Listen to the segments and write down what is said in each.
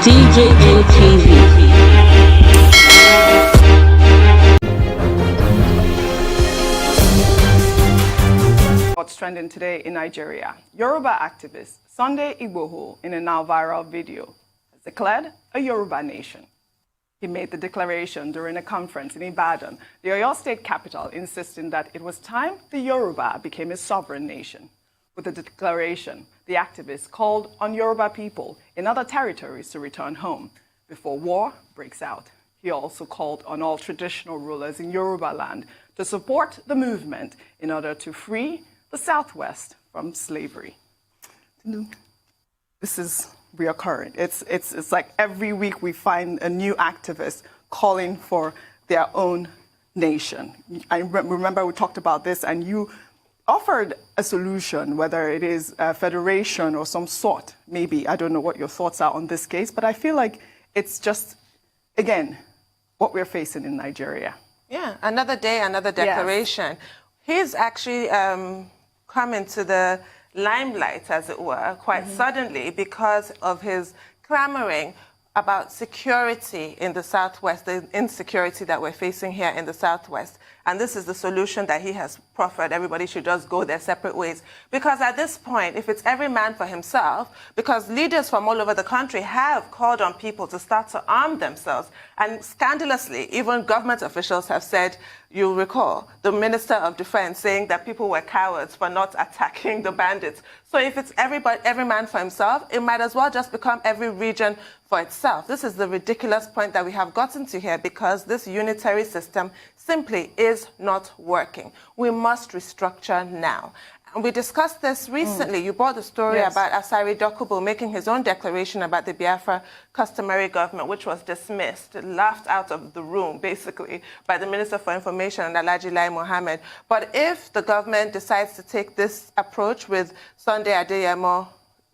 DJM TV. What's trending today in Nigeria? Yoruba activist Sunday Igboho, in a now viral video, has declared a Yoruba nation. He made the declaration during a conference in Ibadan, the Oyo State capital, insisting that it was time the Yoruba became a sovereign nation. With the declaration, the activist called on Yoruba people in other territories to return home before war breaks out. He also called on all traditional rulers in Yoruba land to support the movement in order to free the Southwest from slavery. This is reoccurring. It's like every week we find a new activist calling for their own nation. I remember we talked about this and you offered a solution, whether it is a federation or some sort, maybe. I don't know what your thoughts are on this case, but I feel like it's just, again, what we're facing in Nigeria. Yeah, another day, another declaration. Yes. He's actually come into the limelight, as it were, quite suddenly because of his clamoring about security in the Southwest, the insecurity that we're facing here in the Southwest. And this is the solution that he has proffered. Everybody should just go their separate ways. Because at this point, if it's every man for himself, because leaders from all over the country have called on people to start to arm themselves. And scandalously, even government officials have said, you'll recall, the Minister of Defense saying that people were cowards for not attacking the bandits. So if it's every man for himself, it might as well just become every region for itself. This is the ridiculous point that we have gotten to here because this unitary system simply is not working. We must restructure now. And we discussed this recently. You brought the story about Asari Dokubo making his own declaration about the Biafra customary government, which was dismissed, laughed out of the room, basically, by the Minister for Information, Alhaji Lai Mohammed. But if the government decides to take this approach with Sunday Adeyemo,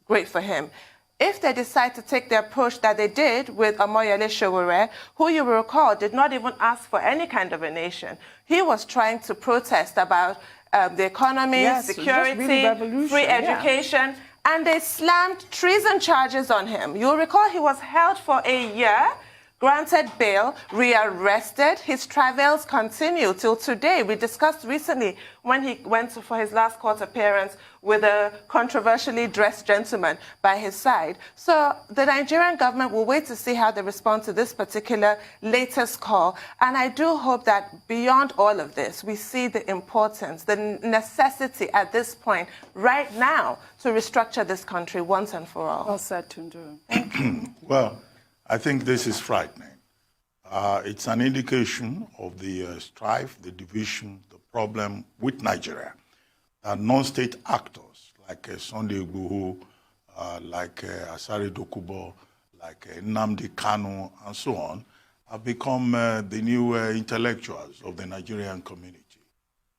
great for him. If they decide to take the approach that they did with Omoyele Sowore, who you will recall did not even ask for any kind of a nation. He was trying to protest about the economy, security, free education, and they slammed treason charges on him. You'll recall he was held for a year, granted bail, rearrested. His travails continue till today. We discussed recently when he went for his last court appearance with a controversially dressed gentleman by his side. So the Nigerian government will wait to see how they respond to this particular latest call. And I do hope that beyond all of this, we see the importance, the necessity at this point, right now, to restructure this country once and for all. Well said, Tundu. Well, I think this is frightening. It's an indication of the strife, the division, the problem with Nigeria. Non-state actors like Sunday Igboho, like Asari Dokubo, like Nnamdi Kanu, and so on, have become the new intellectuals of the Nigerian community.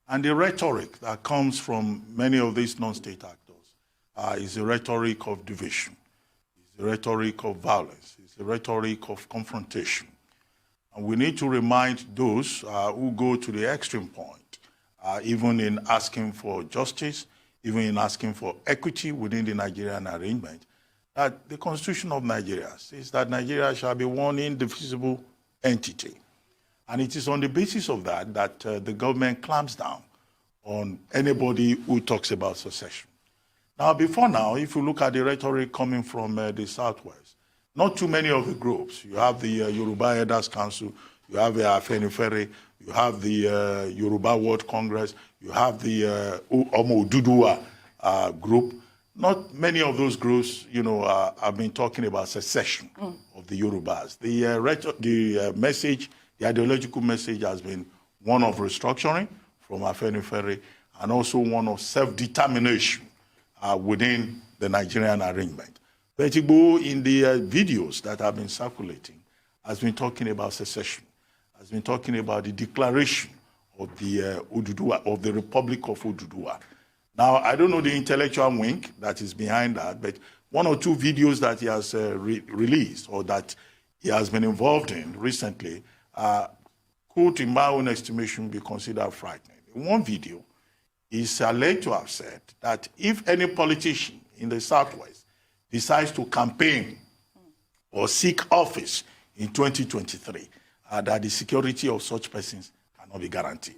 And the rhetoric that comes from many of these non-state actors is a rhetoric of division, it's a rhetoric of violence, the rhetoric of confrontation. And we need to remind those who go to the extreme point, even in asking for justice, even in asking for equity within the Nigerian arrangement, that the Constitution of Nigeria says that Nigeria shall be one indivisible entity. And it is on the basis of that that the government clamps down on anybody who talks about secession. Now, before now, if you look at the rhetoric coming from the Southwest, not too many of the groups. You have the Yoruba Elders Council, you have the Afenifere, you have the Yoruba World Congress, you have the Omo Oduduwa group. Not many of those groups, have been talking about secession of the Yorubas. The message, the ideological message has been one of restructuring from Afenifere and also one of self-determination within the Nigerian arrangement. But Igboho, in the videos that have been circulating, has been talking about secession, has been talking about the declaration of the Oduduwa, of the Republic of Oduduwa. Now, I don't know the intellectual wink that is behind that, but one or two videos that he has released or that he has been involved in recently could, in my own estimation, be considered frightening. In one video, he's alleged to have said that if any politician in the Southwest decides to campaign or seek office in 2023, that the security of such persons cannot be guaranteed.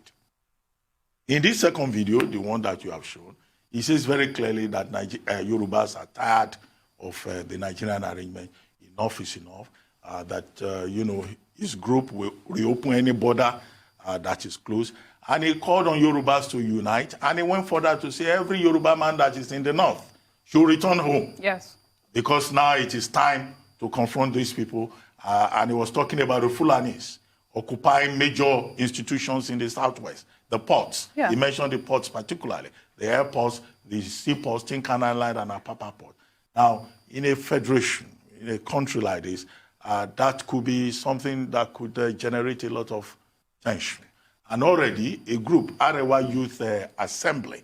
In this second video, the one that you have shown, he says very clearly that Yorubas are tired of the Nigerian arrangement. Enough is enough. His group will reopen any border that is closed. And he called on Yorubas to unite. And he went further to say every Yoruba man that is in the north should return home. Yes. Because now it is time to confront these people. And he was talking about the Fulanis occupying major institutions in the southwest. The ports. Yeah. He mentioned the ports particularly. The airports, the seaports, Tinkan Island and Apapa Port. Now, in a federation, in a country like this, that could be something that could generate a lot of tension. And already a group, Arewa Youth Assembly,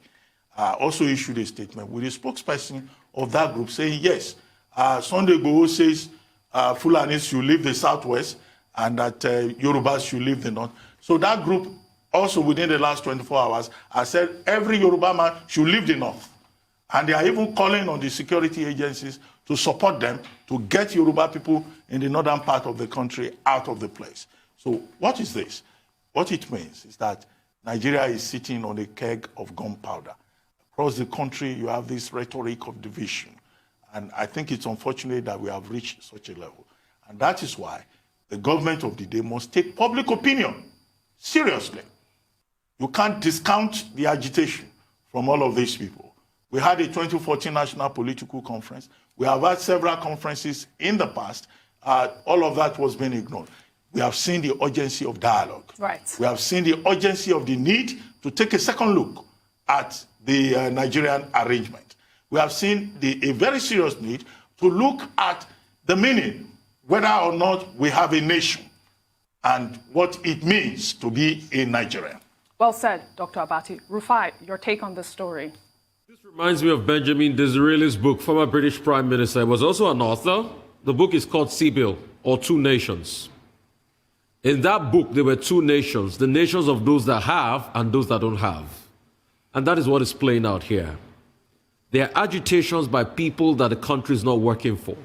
also issued a statement with a spokesperson of that group saying, yes, Sunday Igboho says Fulanis should leave the southwest and that Yorubas should leave the north. So that group also within the last 24 hours has said every Yoruba man should leave the north. And they are even calling on the security agencies to support them to get Yoruba people in the northern part of the country out of the place. So what is this? What it means is that Nigeria is sitting on a keg of gunpowder. Across the country, you have this rhetoric of division. And I think it's unfortunate that we have reached such a level. And that is why the government of the day must take public opinion seriously. You can't discount the agitation from all of these people. We had a 2014 National Political Conference. We have had several conferences in the past. All of that was being ignored. We have seen the urgency of dialogue. Right. We have seen the urgency of the need to take a second look at the Nigerian arrangement. We have seen a very serious need to look at the meaning, whether or not we have a nation and what it means to be a Nigerian. Well said, Dr. Abati. Rufai, your take on this story. This reminds me of Benjamin Disraeli's book, former British Prime Minister. He was also an author. The book is called Sibyl, or Two Nations. In that book, there were two nations, the nations of those that have and those that don't have. And that is what is playing out here. There are agitations by people that the country is not working for.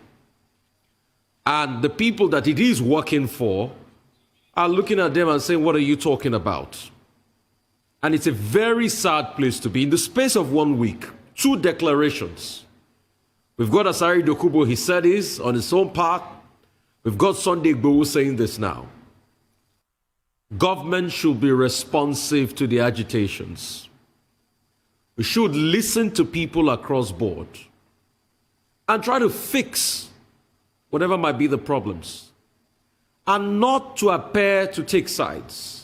And the people that it is working for are looking at them and saying, what are you talking about? And it's a very sad place to be. In the space of 1 week, two declarations. We've got Asari Dokubo, he said this on his own part. We've got Sunday Igboho saying this now. Government should be responsive to the agitations. We should listen to people across board and try to fix whatever might be the problems, and not to appear to take sides.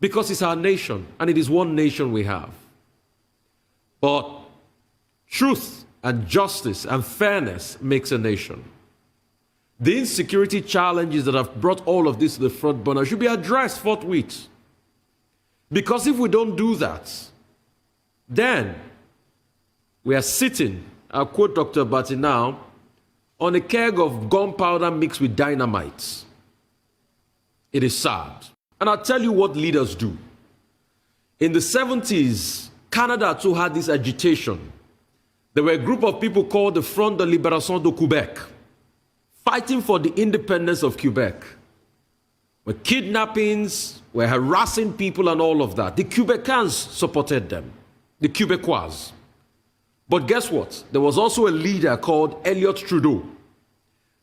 Because it's our nation, and it is one nation we have. But truth and justice and fairness makes a nation. The insecurity challenges that have brought all of this to the front burner should be addressed forthwith. Because if we don't do that, then we are sitting, I'll quote Dr. Abati now, on a keg of gunpowder mixed with dynamite. It is sad. And I'll tell you what leaders do. In the 70s, Canada too had this agitation. There were a group of people called the Front de Libération de Québec, fighting for the independence of Quebec. Where kidnappings, were harassing people and all of that. The Quebecans supported them, the Quebecois. But guess what? There was also a leader called Elliott Trudeau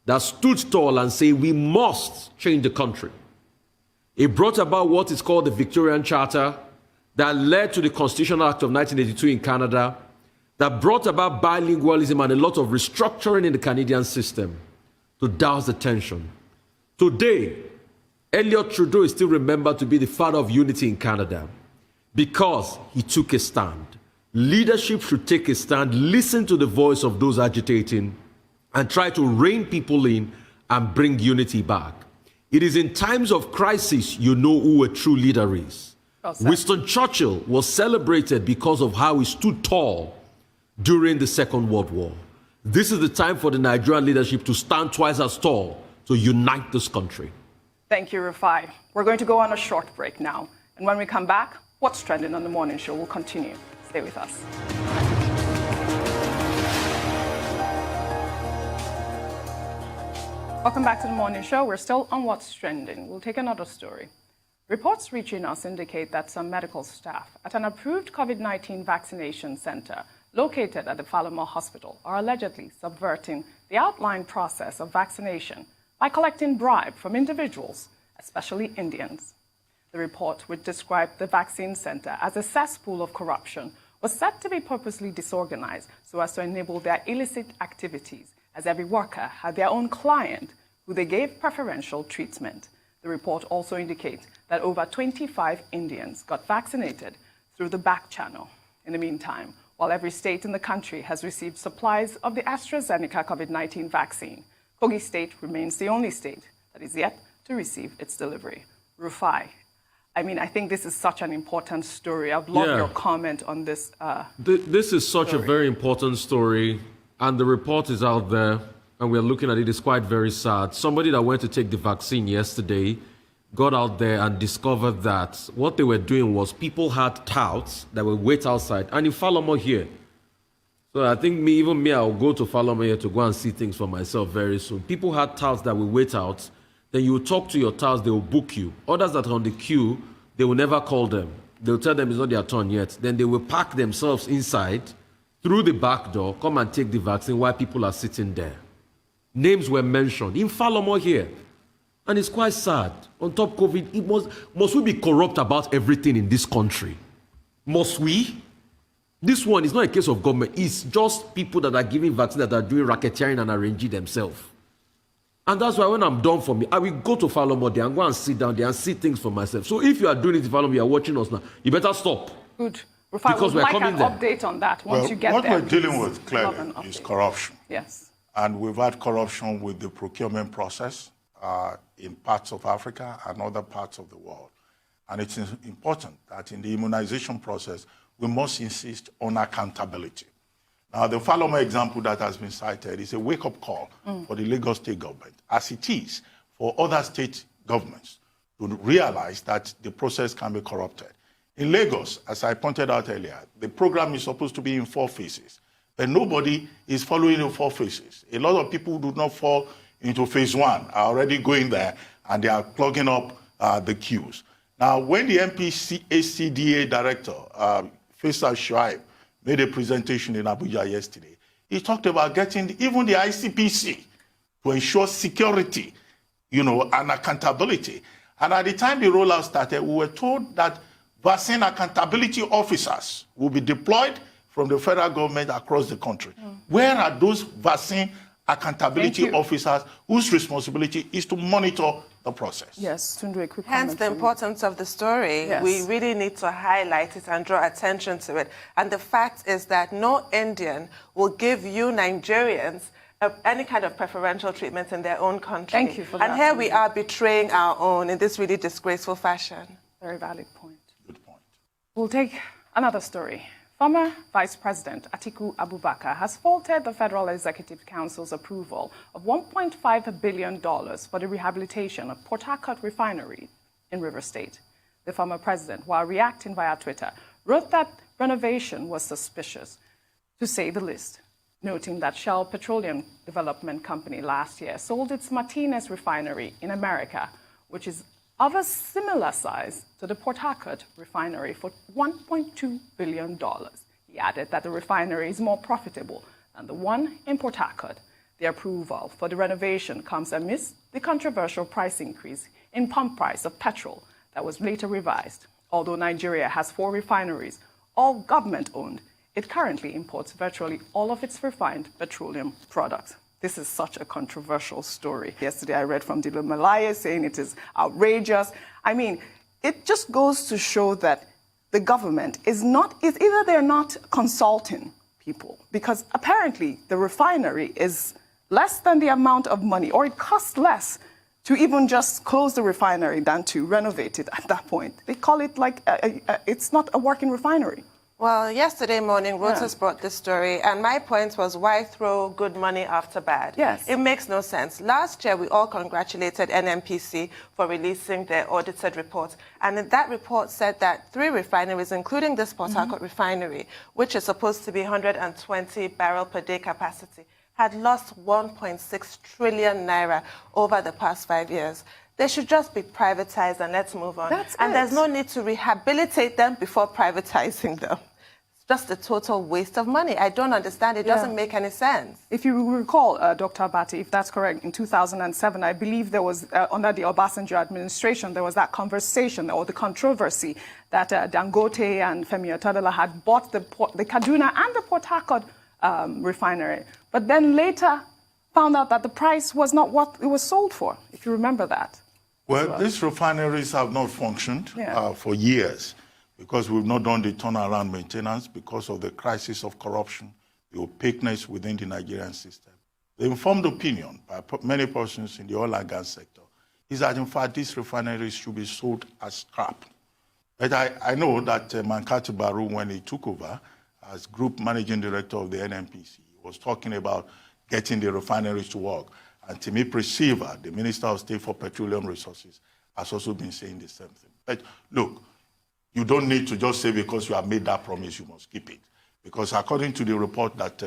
that stood tall and said, we must change the country. He brought about what is called the Victorian Charter that led to the Constitutional Act of 1982 in Canada, that brought about bilingualism and a lot of restructuring in the Canadian system to douse the tension. Today, Elliott Trudeau is still remembered to be the father of unity in Canada because he took a stand. Leadership should take a stand, listen to the voice of those agitating, and try to rein people in and bring unity back. It is in times of crisis you know who a true leader is. Winston Churchill was celebrated because of how he stood tall during the Second World War. This is the time for the Nigerian leadership to stand twice as tall to unite this country. Thank you, Rufai. We're going to go on a short break now. And when we come back, What's Trending on the Morning Show will continue. Stay with us. Welcome back to the morning show. We're still on what's trending. We'll take another story. Reports reaching us indicate that some medical staff at an approved COVID-19 vaccination center located at the Falamo Hospital are allegedly subverting the outlined process of vaccination by collecting bribe from individuals, especially Indians. The report, which described the vaccine center as a cesspool of corruption, was said to be purposely disorganized so as to enable their illicit activities, as every worker had their own client who they gave preferential treatment. The report also indicates that over 25 Indians got vaccinated through the back channel. In the meantime, while every state in the country has received supplies of the AstraZeneca COVID-19 vaccine, Kogi State remains the only state that is yet to receive its delivery. Rufai, I think this is such an important story. I'd love your comment on this. This is such a very important story, and the report is out there, and we're looking at it. It's quite very sad. Somebody that went to take the vaccine yesterday got out there and discovered that what they were doing was people had touts that would wait outside, and in Falamo here. So I think I'll go to Falamo here to go and see things for myself very soon. People had touts that will wait out. Then you will talk to your touts, they will book you. Others that are on the queue, they will never call them. They'll tell them it's not their turn yet. Then they will pack themselves inside through the back door, come and take the vaccine while people are sitting there. Names were mentioned in Falamo here. And it's quite sad. On top of COVID, must we be corrupt about everything in this country? Must we? This one is not a case of government. It's just people that are giving vaccines that are doing racketeering and arranging themselves. And that's why when I'm done for me, I will go to Falamo there and go and sit down there and see things for myself. So if you are doing it in Falamo, you are watching us now, you better stop. Good. Because we're coming there. Update on that once you get what there. What we're dealing with clearly is corruption. Yes. And we've had corruption with the procurement process in parts of Africa and other parts of the world. And it's important that in the immunization process, we must insist on accountability. Now, the Falamo example that has been cited is a wake-up call for the Lagos state government, as it is for other state governments, to realize that the process can be corrupted. In Lagos, as I pointed out earlier, the program is supposed to be in 4 phases, but nobody is following the 4 phases. A lot of people who do not fall into phase 1 are already going there, and they are clogging up the queues. Now, when the MPCACDA director, Faisal Shoaib, made a presentation in Abuja yesterday, he talked about getting even the ICPC to ensure security, and accountability. And at the time the rollout started, we were told that vaccine accountability officers will be deployed from the federal government across the country. Where are those vaccine accountability officers whose responsibility is to monitor the process? Yes, Tunde, a quick Hence the importance of the story. Yes. We really need to highlight it and draw attention to it. And the fact is that no Indian will give you Nigerians any kind of preferential treatment in their own country. Thank you for that. And here we are betraying our own in this really disgraceful fashion. Very valid point. Good point. We'll take another story. Former Vice President Atiku Abubakar has faulted the Federal Executive Council's approval of $1.5 billion for the rehabilitation of PortHarcourt refinery in River State. The former president, while reacting via Twitter, wrote that renovation was suspicious, to say the least, noting that Shell Petroleum Development Company last year sold its Martinez refinery in America, which is of a similar size to the PortHarcourt refinery, for $1.2 billion. He added that the refinery is more profitable than the one in PortHarcourt. The approval for the renovation comes amidst the controversial price increase in pump price of petrol that was later revised. Although Nigeria has 4 refineries, all government-owned, it currently imports virtually all of its refined petroleum products. This is such a controversial story. Yesterday I read from Dilo Malaya saying it is outrageous. It just goes to show that the government is either they're not consulting people, because apparently the refinery is less than the amount of money, or it costs less to even just close the refinery than to renovate it at that point. They call it like it's not a working refinery. Well, yesterday morning, Reuters brought this story, and my point was, why throw good money after bad? Yes. It makes no sense. Last year, we all congratulated NMPC for releasing their audited report, and in that report said that 3 refineries, including this PortHarcourt refinery, which is supposed to be 120 barrel per day capacity, had lost 1.6 trillion naira over the past 5 years. They should just be privatized and let's move on. And there's no need to rehabilitate them before privatizing them. It's just a total waste of money. I don't understand. It doesn't make any sense. If you recall, Dr. Abati, if that's correct, in 2007, I believe there was, under the Obasanjo administration, there was that conversation or the controversy that Dangote and Femi Otadala had bought the Kaduna and the PortHarcourt refinery, but then later found out that the price was not what it was sold for, if you remember that. Well, these refineries have not functioned for years because we've not done the turnaround maintenance because of the crisis of corruption, the opaqueness within the Nigerian system. The informed opinion by many persons in the oil and gas sector is that, in fact, these refineries should be sold as scrap. But I know that Mankati Baru, when he took over as group managing director of the NNPC, was talking about getting the refineries to work. And Timi Presiva, the Minister of State for Petroleum Resources, has also been saying the same thing. But look, you don't need to just say because you have made that promise, you must keep it. Because according to the report that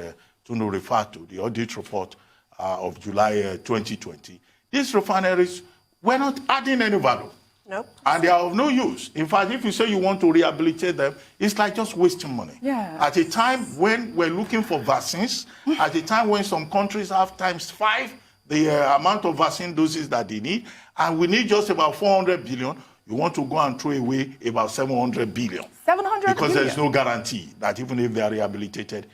Tunu referred to, the audit report of July 2020, these refineries were not adding any value. Nope. And they are of no use. In fact, if you say you want to rehabilitate them, it's like just wasting money. Yeah. At a time when we're looking for vaccines, at a time when some countries have ×5 the amount of vaccine doses that they need, and we need just about 400 billion, you want to go and throw away about 700 billion. 700 because billion? there's no guarantee that even if they are rehabilitated,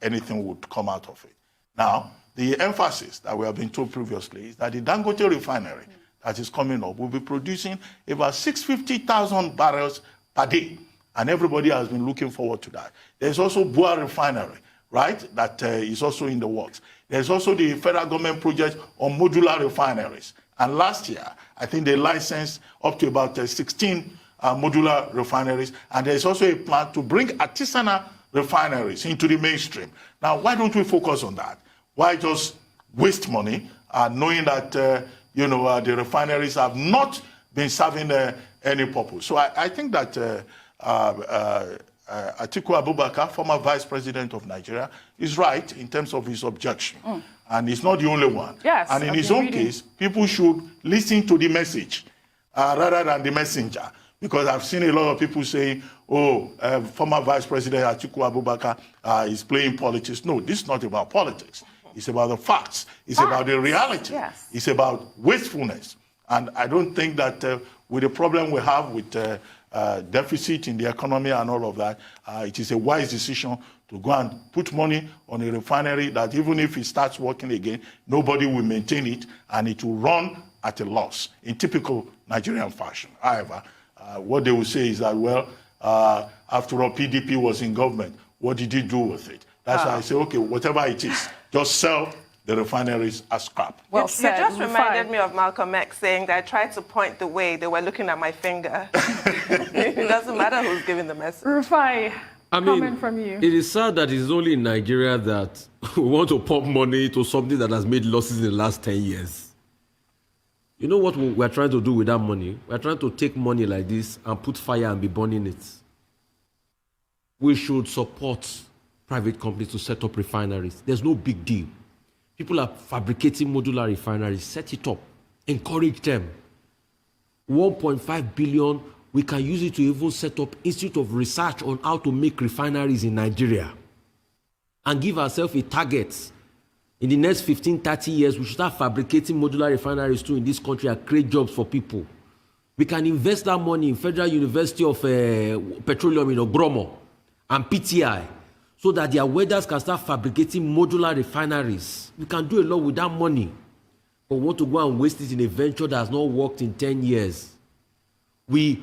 anything would come out of it. Now, the emphasis that we have been told previously is that the Dangote refinery that is coming up will be producing about 650,000 barrels per day. And everybody has been looking forward to that. There's also Bua refinery, right, that is also in the works. There's also the federal government project on modular refineries. And last year, I think they licensed up to about 16 modular refineries. And there's also a plan to bring artisanal refineries into the mainstream. Now, why don't we focus on that? Why just waste money knowing that the refineries have not been serving any purpose? So I think that Atiku Abubakar, former vice president of Nigeria, is right in terms of his objection. And he's not the only one. Yes, and in his own case, people should listen to the message rather than the messenger. Because I've seen a lot of people saying, former vice president Atiku Abubakar is playing politics. No, this is not about politics. It's about the facts. It's about the reality. Yes. It's about wastefulness. And I don't think that with the problem we have with deficit in the economy and all of that, it is a wise decision to go and put money on a refinery that even if it starts working again, nobody will maintain it and it will run at a loss in typical Nigerian fashion. However, what they will say is that, well, after all, PDP was in government. What did he do with it? That's why I say, okay, whatever it is, just sell the refineries as scrap. Well, you just reminded me of Malcolm X saying that I tried to point the way. They were looking at my finger. It doesn't matter who's giving the message. Rufai, comment from you. It is sad that it's only in Nigeria that we want to pump money to something that has made losses in the last 10 years. You know what we're trying to do with that money? We're trying to take money like this and put fire and be burning it. We should support private companies to set up refineries. There's no big deal. People are fabricating modular refineries. Set it up. Encourage them. 1.5 billion, we can use it to even set up institute of research on how to make refineries in Nigeria. And give ourselves a target. In the next 15, 30 years, we should start fabricating modular refineries too in this country and create jobs for people. We can invest that money in Federal University of Petroleum in Ogromo and PTI so that their welders can start fabricating modular refineries. We can do a lot with that money. But we want to go and waste it in a venture that has not worked in 10 years. We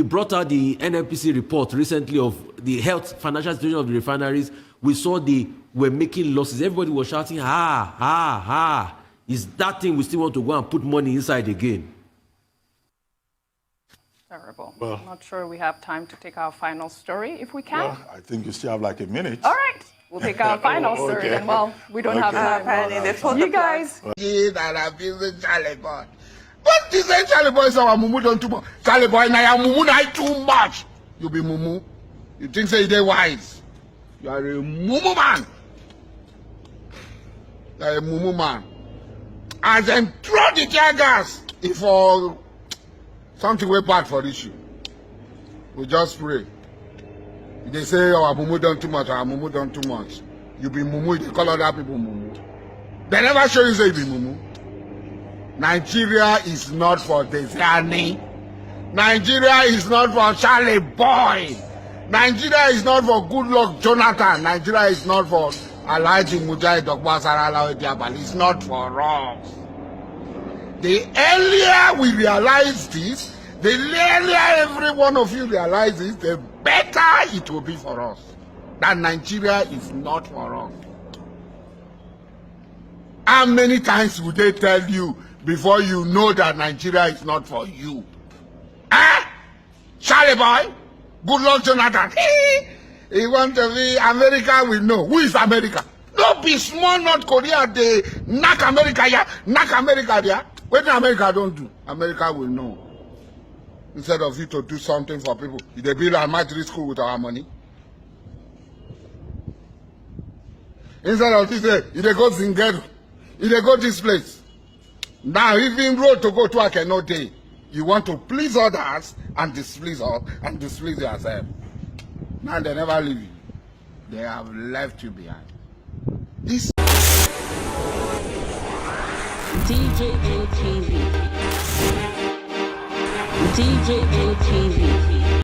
brought out the NNPC report recently of the health financial situation of the refineries. We saw we're making losses. Everybody was shouting, is that thing we still want to go and put money inside again? Terrible. Well, I'm not sure we have time to take our final story, if we can. Well, I think you still have like a minute. All right. We'll take our final story then. Well, we don't have time. Apparently, they pulled You the plug. guys. What is that Charlie boy? So Mumu don't too much. Charlie boy, now Mumu not too much. You be Mumu. You think say they wise? You are a Mumu man. a mumu man. As them throw the tear gas, if for something way bad for issue, we just pray. They say, oh, our mumu done too much, our mumu done too much. You be mumu, they call other people mumu. They never show you say you be mumu. Nigeria is not for Desani. Nigeria is not for Charlie Boy. Nigeria is not for Good Luck Jonathan. Nigeria is not for Alhaji Mujahid Ogbasara Diabali. It's not for us. The earlier we realize this, the earlier every one of you realizes, the better it will be for us. That Nigeria is not for us. How many times would they tell you before you know that Nigeria is not for you? Eh? Charlie Boy? Good Luck Jonathan. He want to be America, we know. Who is America? No be small North Korea, they knock America here, knock America there. What America don't do, America will know. Instead of you to do something for people, they build a military school with our money. Instead of this, they go Zingero, they go this place. Now, even road to go to work no day. You want to please others and displease us and displease yourself. Now they never leave you. They have left you behind. This DJM TV. DJM TV.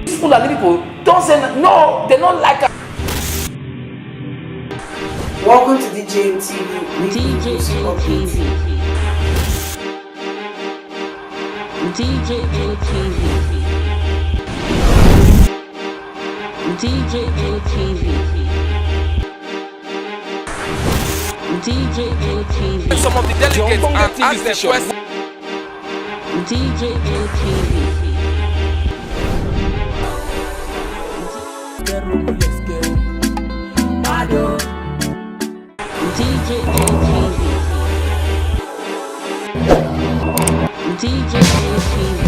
These Fulani people don't say no, they don't like us. Welcome to DJM TV. DJM TV. DJM TV. DJM TV. DJM TV. Some of the delegates and ask them questions. DJM TV. DJM TV. DJM TV.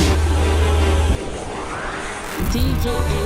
DJM